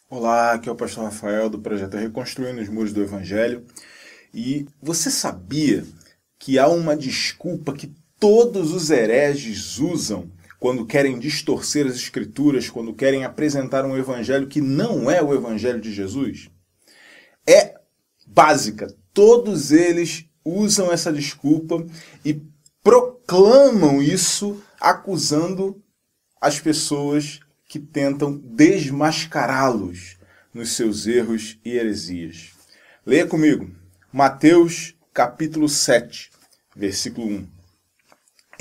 Olá, aqui é o pastor Rafael do projeto Reconstruindo os Muros do Evangelho. E você sabia que há uma desculpa que todos os hereges usam quando querem distorcer as escrituras, quando querem apresentar um evangelho que não é o evangelho de Jesus? É básica. Todos eles usam essa desculpa e proclamam isso acusando as pessoas que tentam desmascará-los nos seus erros e heresias. Leia comigo, Mateus capítulo 7, versículo 1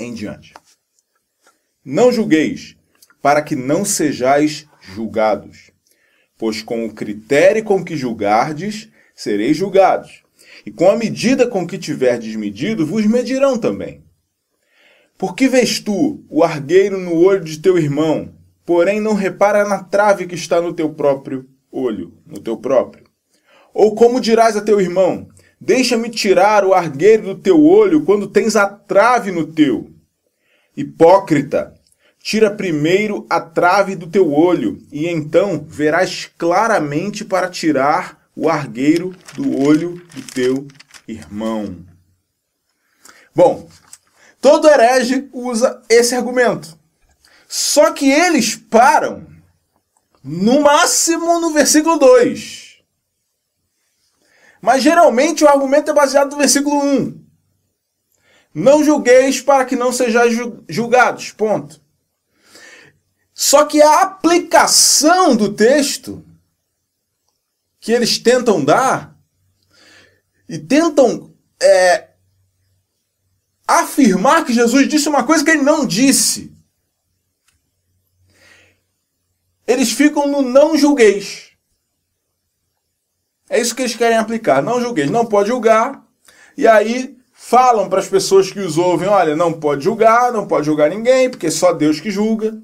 em diante. Não julgueis, para que não sejais julgados, pois com o critério com que julgardes, sereis julgados, e com a medida com que tiverdes medido, vos medirão também. Por que vês tu o argueiro no olho de teu irmão, porém não repara na trave que está no teu próprio olho, no teu próprio? Ou como dirás a teu irmão, deixa-me tirar o argueiro do teu olho quando tens a trave no teu? Hipócrita, tira primeiro a trave do teu olho, e então verás claramente para tirar o argueiro do olho do teu irmão. Bom, todo herege usa esse argumento. Só que eles param, no máximo, no versículo 2. Mas geralmente o argumento é baseado no versículo 1. Não julgueis para que não sejais julgados. Ponto. Só que a aplicação do texto que eles tentam dar e tentam afirmar que Jesus disse uma coisa que ele não disse. Eles ficam no não julgueis. É isso que eles querem aplicar. Não julgueis. Não pode julgar. E aí falam para as pessoas que os ouvem, olha, não pode julgar ninguém, porque é só Deus que julga.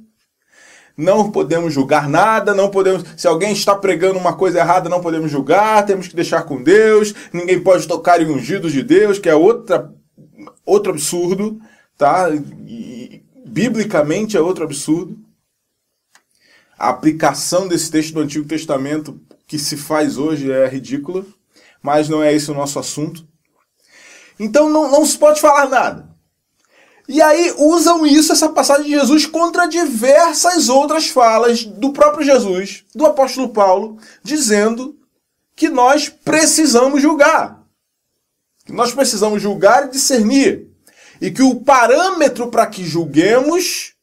Não podemos julgar nada, não podemos. Se alguém está pregando uma coisa errada, não podemos julgar, temos que deixar com Deus, ninguém pode tocar em ungidos de Deus, que é outro absurdo, tá? E, biblicamente é outro absurdo. A aplicação desse texto do Antigo Testamento que se faz hoje é ridícula, mas não é esse o nosso assunto. Então não se pode falar nada. E aí usam isso, essa passagem de Jesus, contra diversas outras falas do próprio Jesus, do apóstolo Paulo, dizendo que nós precisamos julgar. Que nós precisamos julgar e discernir. E que o parâmetro para que julguemos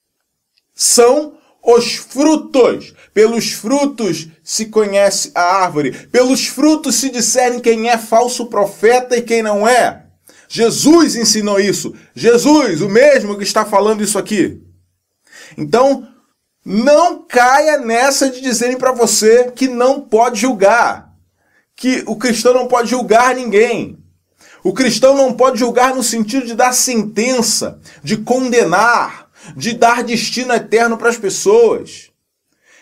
são os frutos. Pelos frutos se conhece a árvore. Pelos frutos se discerne quem é falso profeta e quem não é. Jesus ensinou isso. Jesus, o mesmo que está falando isso aqui. Então, não caia nessa de dizerem para você que não pode julgar. Que o cristão não pode julgar ninguém. O cristão não pode julgar no sentido de dar sentença, de condenar, de dar destino eterno para as pessoas.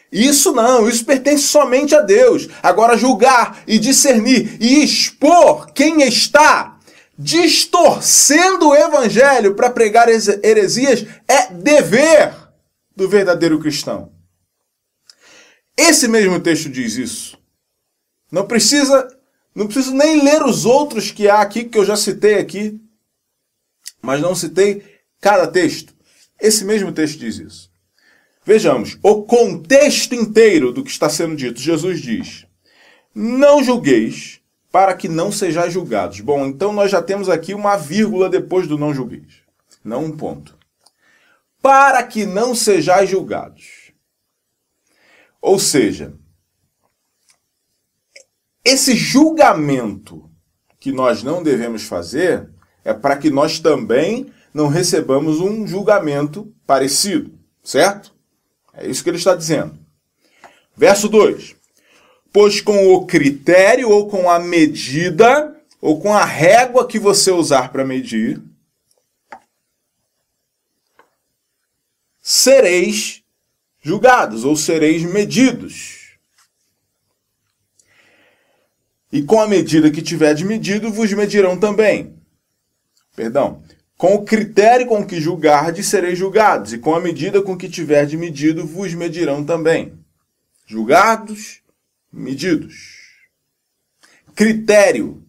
Isso não, isso pertence somente a Deus. Agora, julgar e discernir e expor quem está distorcendo o evangelho para pregar heresias é dever do verdadeiro cristão. Esse mesmo texto diz isso. Não preciso nem ler os outros que há aqui, que eu já citei aqui, mas não citei cada texto. Esse mesmo texto diz isso. Vejamos, o contexto inteiro do que está sendo dito. Jesus diz, não julgueis para que não sejais julgados. Bom, então nós já temos aqui uma vírgula depois do não julgueis. Não um ponto. Para que não sejais julgados. Ou seja, esse julgamento que nós não devemos fazer é para que nós também não recebamos um julgamento parecido. Certo? É isso que ele está dizendo. Verso 2. Pois com o critério, ou com a medida, ou com a régua que você usar para medir, sereis julgados, ou sereis medidos. E com a medida que tiverdes medido, vos medirão também. Com o critério com que julgardes, sereis julgados, e com a medida com que tiverdes medido, vos medirão também. Julgados medidos. Critério,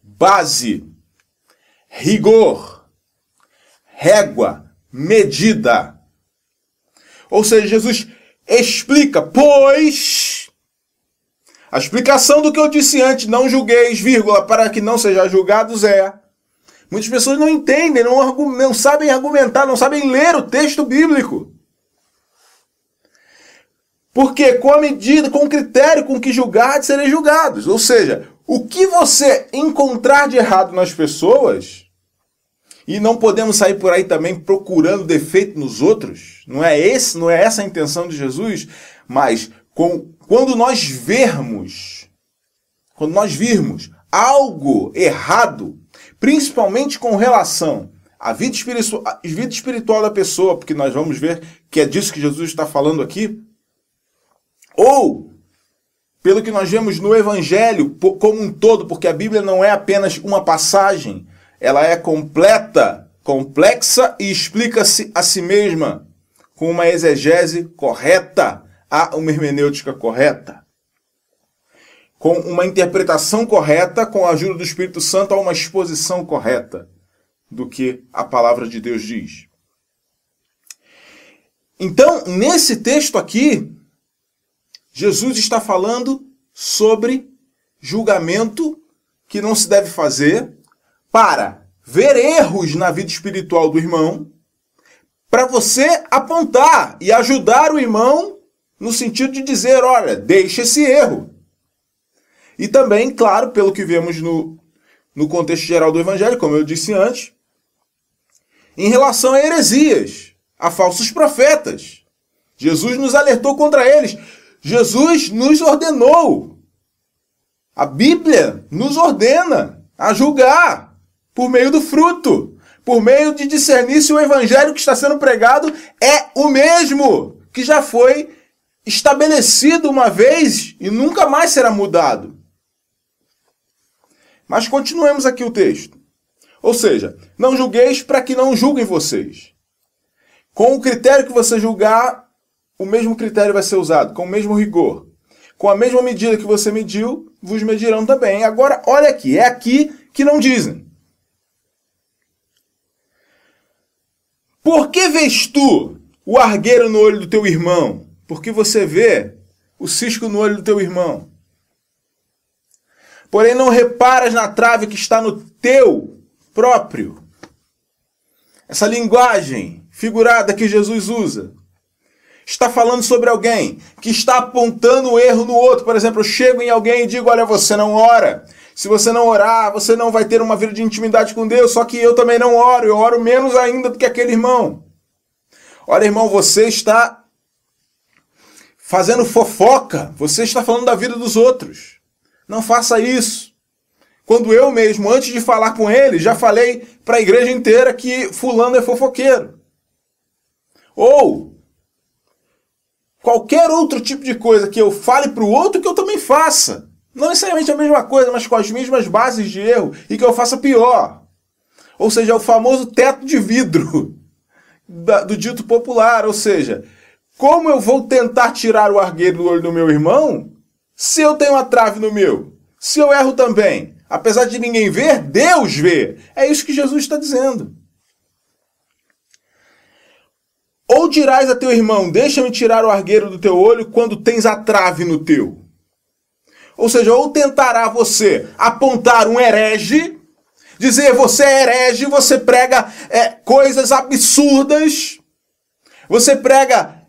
base, rigor, régua, medida. Ou seja, Jesus explica, pois... A explicação do que eu disse antes, não julgueis, vírgula, para que não sejam julgados é... Muitas pessoas não entendem, não sabem argumentar, não sabem ler o texto bíblico. Porque com a medida, com o critério com que julgar, sereis julgados. Ou seja, o que você encontrar de errado nas pessoas, e não podemos sair por aí também procurando defeito nos outros, não é essa a intenção de Jesus, mas quando nós virmos algo errado, principalmente com relação à vida espiritual da pessoa, porque nós vamos ver que é disso que Jesus está falando aqui, ou pelo que nós vemos no Evangelho como um todo, porque a Bíblia não é apenas uma passagem, ela é completa, complexa e explica-se a si mesma com uma exegese correta, uma hermenêutica correta, com uma interpretação correta, com a ajuda do Espírito Santo, a uma exposição correta do que a palavra de Deus diz. Então, nesse texto aqui, Jesus está falando sobre julgamento que não se deve fazer para ver erros na vida espiritual do irmão, para você apontar e ajudar o irmão no sentido de dizer, olha, deixa esse erro. E também, claro, pelo que vemos no contexto geral do Evangelho, como eu disse antes, em relação a heresias, a falsos profetas. Jesus nos alertou contra eles. Jesus nos ordenou. A Bíblia nos ordena a julgar por meio do fruto, por meio de discernir se o evangelho que está sendo pregado é o mesmo, que já foi estabelecido uma vez e nunca mais será mudado. Mas continuemos aqui o texto. Ou seja, não julgueis para que não julguem vocês. Com o critério que você julgar, o mesmo critério vai ser usado, com o mesmo rigor. Com a mesma medida que você mediu, vos medirão também. Agora, olha aqui, é aqui que não dizem. Por que vês tu o argueiro no olho do teu irmão? Porque você vê o cisco no olho do teu irmão. Porém, não reparas na trave que está no teu próprio. Essa linguagem figurada que Jesus usa está falando sobre alguém que está apontando o erro no outro. Por exemplo, eu chego em alguém e digo, olha, você não ora. Se você não orar, você não vai ter uma vida de intimidade com Deus. Só que eu também não oro. Eu oro menos ainda do que aquele irmão. Olha, irmão, você está fazendo fofoca. Você está falando da vida dos outros. Não faça isso. Quando eu mesmo, antes de falar com ele, já falei para a igreja inteira que fulano é fofoqueiro. Ou qualquer outro tipo de coisa que eu fale para o outro que eu também faça. Não necessariamente a mesma coisa, mas com as mesmas bases de erro e que eu faça pior. Ou seja, o famoso teto de vidro do dito popular. Ou seja, como eu vou tentar tirar o argueiro do olho do meu irmão se eu tenho uma trave no meu? Se eu erro também? Apesar de ninguém ver, Deus vê. É isso que Jesus está dizendo. Ou dirás a teu irmão, deixa-me tirar o argueiro do teu olho quando tens a trave no teu. Ou seja, ou tentará você apontar um herege, dizer você é herege, você prega coisas absurdas, você prega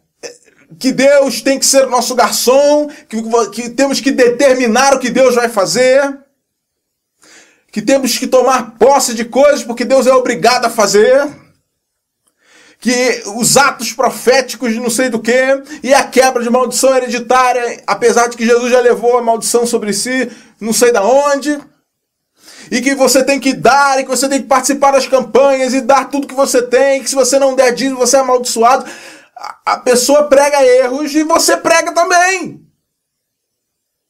que Deus tem que ser o nosso garçom, que temos que determinar o que Deus vai fazer, que temos que tomar posse de coisas porque Deus é obrigado a fazer, que os atos proféticos de não sei do que, e a quebra de maldição hereditária, apesar de que Jesus já levou a maldição sobre si, não sei da onde, e que você tem que dar, e que você tem que participar das campanhas, e dar tudo que você tem, que se você não der dízimo, você é amaldiçoado. A pessoa prega erros e você prega também.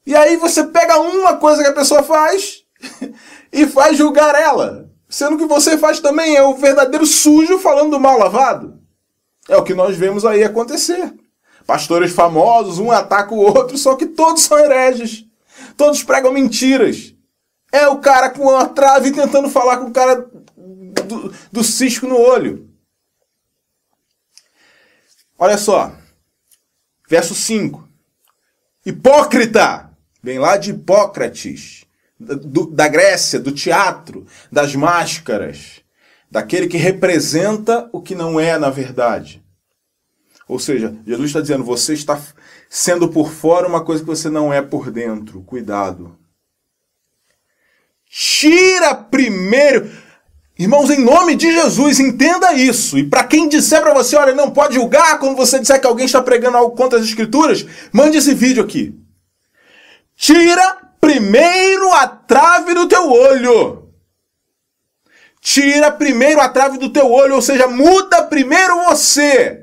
E aí você pega uma coisa que a pessoa faz e faz julgar ela. Sendo que você faz também, é o verdadeiro sujo falando do mal lavado. É o que nós vemos aí acontecer. Pastores famosos, um ataca o outro, só que todos são hereges. Todos pregam mentiras. É o cara com uma trave tentando falar com o cara do cisco no olho. Olha só. Verso 5. Hipócrita. Vem lá de Hipócrates. Da Grécia, do teatro, das máscaras. Daquele que representa o que não é na verdade. Ou seja, Jesus está dizendo, você está sendo por fora uma coisa que você não é por dentro. Cuidado. Tira primeiro. Irmãos, em nome de Jesus, entenda isso. E para quem disser para você, olha, não pode julgar quando você disser que alguém está pregando algo contra as Escrituras, mande esse vídeo aqui. Tira primeiro a trave do teu olho. Tira primeiro a trave do teu olho, ou seja, muda primeiro você.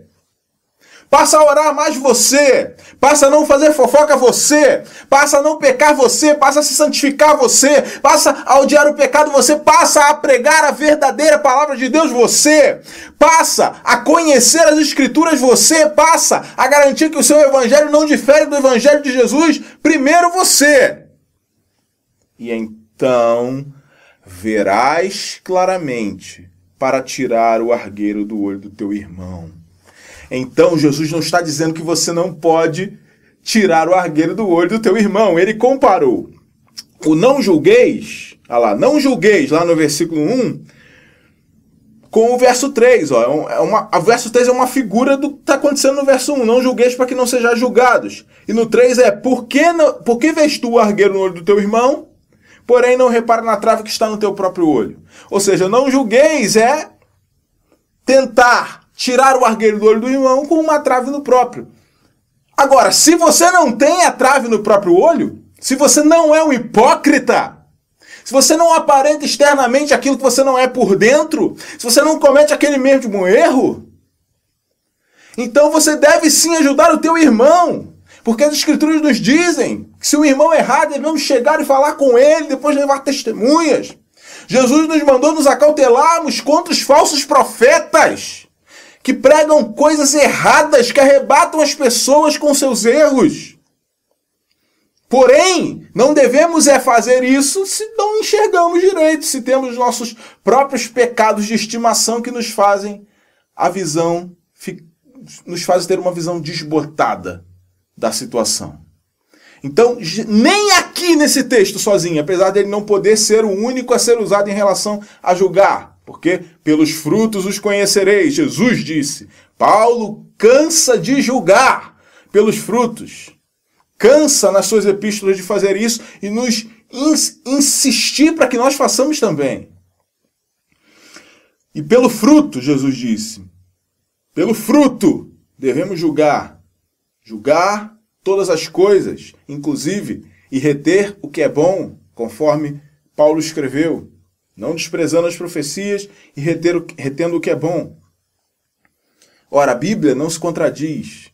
Passa a orar mais você, passa a não fazer fofoca você, passa a não pecar você, passa a se santificar você, passa a odiar o pecado você, passa a pregar a verdadeira palavra de Deus você, passa a conhecer as Escrituras você, passa a garantir que o seu evangelho não difere do evangelho de Jesus, primeiro você. E então verás claramente para tirar o argueiro do olho do teu irmão. Então, Jesus não está dizendo que você não pode tirar o argueiro do olho do teu irmão. Ele comparou o não julgueis, não julgueis, lá no versículo 1, com o verso 3. O verso 3 é uma figura do que está acontecendo no verso 1. Não julgueis para que não sejais julgados. E no 3 é, por que vês tu o argueiro no olho do teu irmão, porém não repara na trave que está no teu próprio olho? Ou seja, não julgueis é tentar tirar o argueiro do olho do irmão com uma trave no próprio. Agora, se você não tem a trave no próprio olho, se você não é um hipócrita, se você não aparenta externamente aquilo que você não é por dentro, se você não comete aquele mesmo erro, então você deve sim ajudar o teu irmão. Porque as Escrituras nos dizem que se o irmão errar, devemos chegar e falar com ele, depois levar testemunhas. Jesus nos mandou nos acautelarmos contra os falsos profetas, que pregam coisas erradas, que arrebatam as pessoas com seus erros. Porém, não devemos fazer isso se não enxergamos direito, se temos nossos próprios pecados de estimação que nos fazem ter uma visão desbotada da situação. Então, nem aqui nesse texto sozinho, apesar dele não poder ser o único a ser usado em relação a julgar, porque pelos frutos os conhecereis, Jesus disse. Paulo cansa de julgar pelos frutos. Cansa nas suas epístolas de fazer isso e nos insistir para que nós façamos também. E pelo fruto, Jesus disse, pelo fruto devemos julgar. Julgar todas as coisas, inclusive, e reter o que é bom, conforme Paulo escreveu. Não desprezando as profecias e retendo o que é bom. Ora, a Bíblia não se contradiz.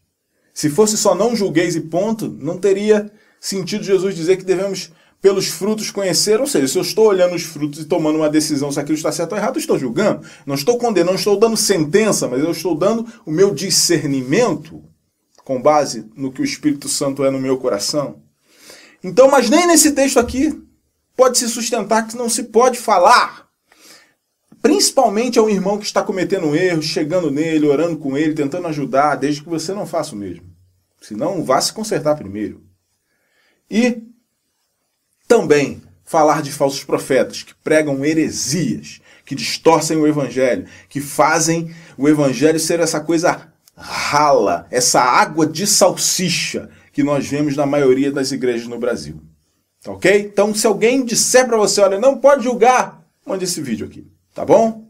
Se fosse só não julgueis e ponto, não teria sentido Jesus dizer que devemos pelos frutos conhecer. Ou seja, se eu estou olhando os frutos e tomando uma decisão se aquilo está certo ou errado, eu estou julgando. Não estou condenando, não estou dando sentença, mas eu estou dando o meu discernimento com base no que o Espírito Santo é no meu coração. Então, mas nem nesse texto aqui pode se sustentar que não se pode falar. Principalmente ao irmão que está cometendo um erro, chegando nele, orando com ele, tentando ajudar, desde que você não faça o mesmo. Senão, vá se consertar primeiro. E também falar de falsos profetas que pregam heresias, que distorcem o evangelho, que fazem o evangelho ser essa coisa rala, essa água de salsicha que nós vemos na maioria das igrejas no Brasil. Ok? Então, se alguém disser para você, olha, não pode julgar, mande esse vídeo aqui, tá bom?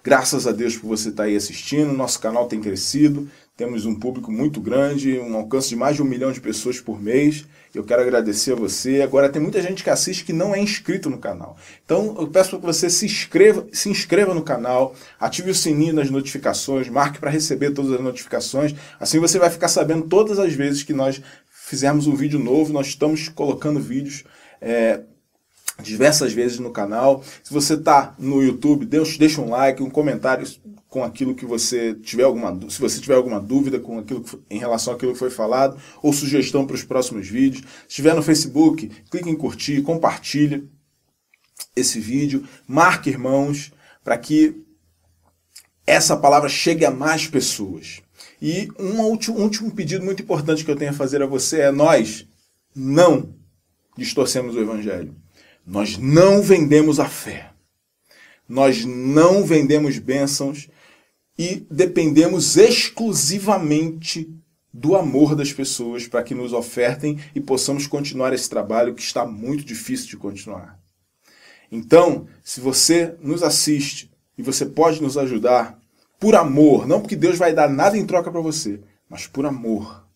Graças a Deus por você estar aí assistindo, nosso canal tem crescido, temos um público muito grande, um alcance de mais de 1 milhão de pessoas por mês. Eu quero agradecer a você. Agora, tem muita gente que assiste que não é inscrito no canal. Então, eu peço para que você se inscreva no canal, ative o sininho das notificações, marque para receber todas as notificações. Assim você vai ficar sabendo todas as vezes que nós fizermos um vídeo novo. Nós estamos colocando vídeos diversas vezes no canal. Se você está no YouTube, deixa um like, um comentário com aquilo que você tiver se você tiver alguma dúvida com aquilo em relação àquilo que foi falado, ou sugestão para os próximos vídeos. Se estiver no Facebook, clique em curtir, compartilhe esse vídeo, marque irmãos, para que essa palavra chegue a mais pessoas. E um último pedido muito importante que eu tenho a fazer a você é: nós não distorcemos o Evangelho. Nós não vendemos a fé. Nós não vendemos bênçãos e dependemos exclusivamente do amor das pessoas para que nos ofertem e possamos continuar esse trabalho que está muito difícil de continuar. Então, se você nos assiste e você pode nos ajudar por amor, não porque Deus vai dar nada em troca para você, mas por amor.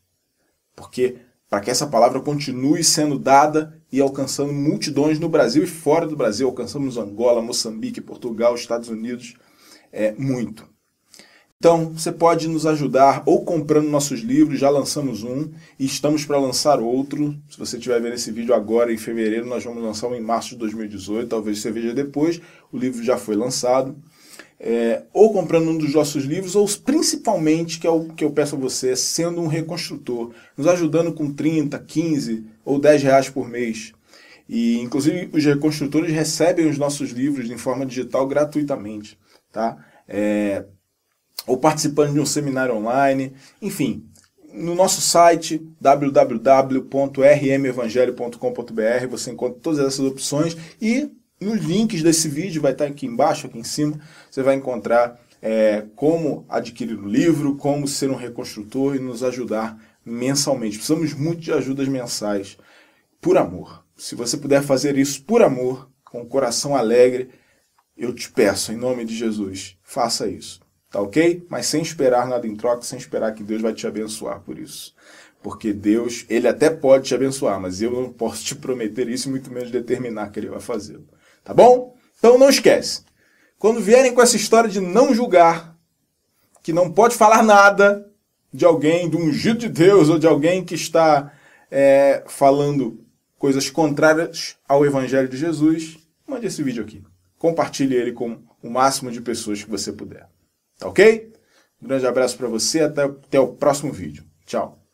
Porque para que essa palavra continue sendo dada e alcançando multidões no Brasil e fora do Brasil, alcançamos Angola, Moçambique, Portugal, Estados Unidos, muito. Então, você pode nos ajudar ou comprando nossos livros, já lançamos um e estamos para lançar outro. Se você estiver vendo esse vídeo agora, em fevereiro, nós vamos lançar um em março de 2018, talvez você veja depois, o livro já foi lançado. Ou comprando um dos nossos livros, ou principalmente, que é o que eu peço a você, sendo um reconstrutor, nos ajudando com 30, 15 ou 10 reais por mês. E, inclusive, os reconstrutores recebem os nossos livros em forma digital gratuitamente, tá? Ou participando de um seminário online, enfim, no nosso site www.rmevangelho.com.br você encontra todas essas opções e nos links desse vídeo, vai estar aqui embaixo, aqui em cima, você vai encontrar como adquirir o livro, como ser um reconstrutor e nos ajudar mensalmente. Precisamos muito de ajudas mensais, por amor. Se você puder fazer isso por amor, com o coração alegre, eu te peço, em nome de Jesus, faça isso. Tá ok? Mas sem esperar nada em troca, sem esperar que Deus vai te abençoar por isso. Porque Deus, Ele até pode te abençoar, mas eu não posso te prometer isso e muito menos determinar que Ele vai fazê-lo. Tá bom? Então não esquece. Quando vierem com essa história de não julgar, que não pode falar nada de alguém, de um ungido de Deus, ou de alguém que está falando coisas contrárias ao Evangelho de Jesus, mande esse vídeo aqui. Compartilhe ele com o máximo de pessoas que você puder. Tá ok? Um grande abraço para você, até o próximo vídeo. Tchau.